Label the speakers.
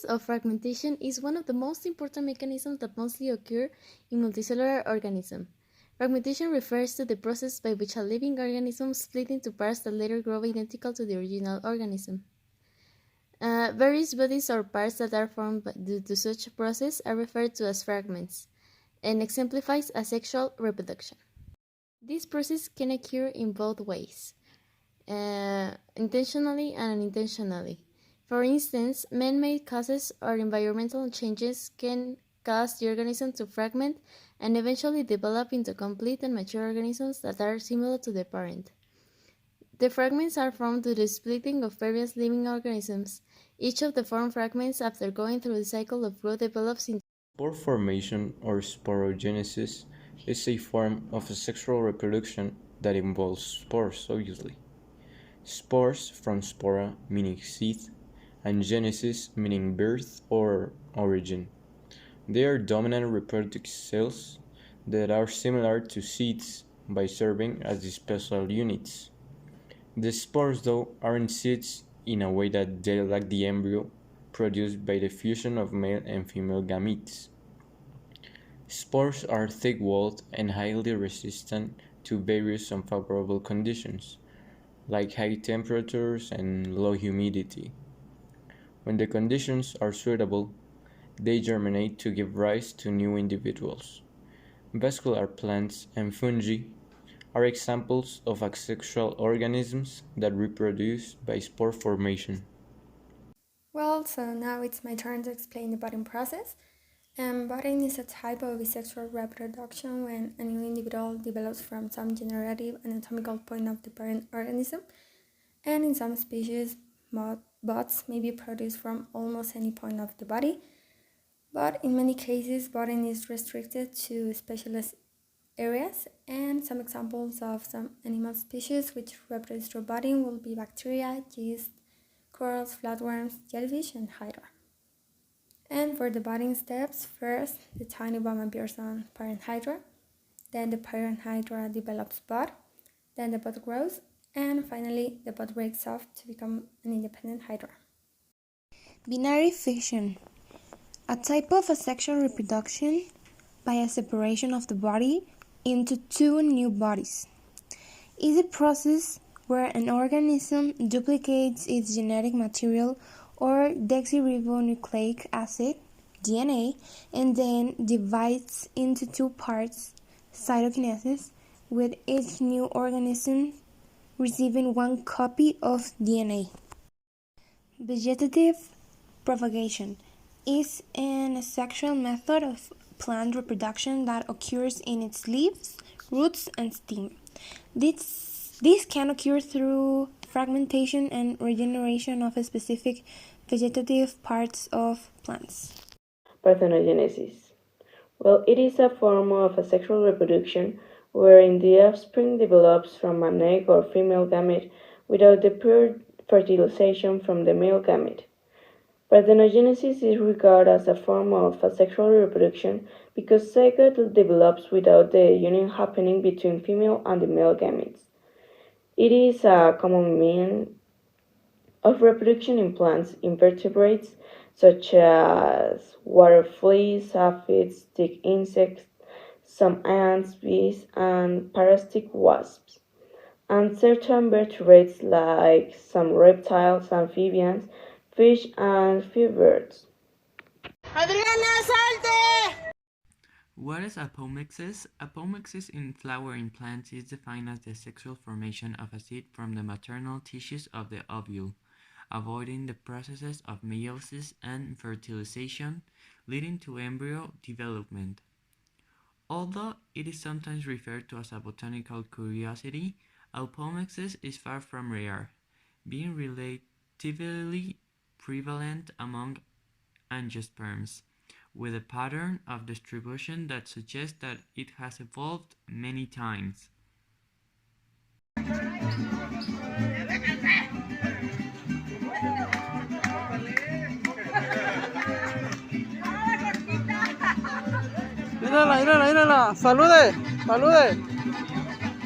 Speaker 1: of fragmentation is one of the most important mechanisms that mostly occur in multicellular organisms. Fragmentation refers to the process by which a living organism splits into parts that later grow identical to the original organism. Various bodies or parts that are formed due to such a process are referred to as fragments, and exemplifies asexual reproduction. This process can occur in both ways, intentionally and unintentionally. For instance, man-made causes or environmental changes can cause the organism to fragment and eventually develop into complete and mature organisms that are similar to the parent. The fragments are formed due to the splitting of various living organisms. Each of the formed fragments, after going through the cycle of growth, develops into
Speaker 2: Spore formation or sporogenesis is a form of asexual reproduction that involves spores, obviously. Spores from spora, meaning seed, and genesis, meaning birth or origin. They are dominant reproductive cells that are similar to seeds by serving as dispersal units. The spores, though, aren't seeds in a way that they lack the embryo produced by the fusion of male and female gametes. Spores are thick-walled and highly resistant to various unfavorable conditions, like high temperatures and low humidity. When the conditions are suitable, they germinate to give rise to new individuals. Vascular plants and fungi are examples of asexual organisms that reproduce by spore formation.
Speaker 3: Well, so now it's my turn to explain the budding process. Budding is a type of asexual reproduction when a new individual develops from some generative anatomical point of the parent organism, and in some species, buds may be produced from almost any point of the body, but in many cases, budding is restricted to specialized areas, and some examples of some animal species which reproduce through budding will be bacteria, yeast, corals, flatworms, jellyfish, and hydra. And for the budding steps, first, the tiny bomb appears on parent hydra, then the parent hydra develops bud, then the bud grows, and finally the bud breaks off to become an independent hydra.
Speaker 4: Binary fission, a type of asexual reproduction by a separation of the body into two new bodies, is a process where an organism duplicates its genetic material or deoxyribonucleic acid, DNA, and then divides into two parts, cytokinesis, with each new organism receiving one copy of DNA. Vegetative propagation is an asexual method of plant reproduction that occurs in its leaves, roots, and stem. This can occur through fragmentation and regeneration of specific vegetative parts of plants.
Speaker 5: Parthenogenesis. Well, it is a form of asexual reproduction wherein the offspring develops from an egg or female gamete without the pure fertilization from the male gamete. Parthenogenesis is regarded as a form of asexual reproduction because zygote develops without the union happening between female and the male gametes. It is a common means of reproduction in plants, invertebrates such as water fleas, aphids, stick insects, some ants, bees, and parasitic wasps, and certain vertebrates like some reptiles, amphibians, fish, and few birds.
Speaker 6: Adriana, salte!
Speaker 7: What is apomixis? Apomixis in flowering plants is defined as the sexual formation of a seed from the maternal tissues of the ovule, avoiding the processes of meiosis and fertilization, leading to embryo development. Although it is sometimes referred to as a botanical curiosity, apomixis is far from rare, being relatively prevalent among angiosperms, with a pattern of distribution that suggests that it has evolved many times.
Speaker 6: Mírala, mírala, mírala. Salude, salude.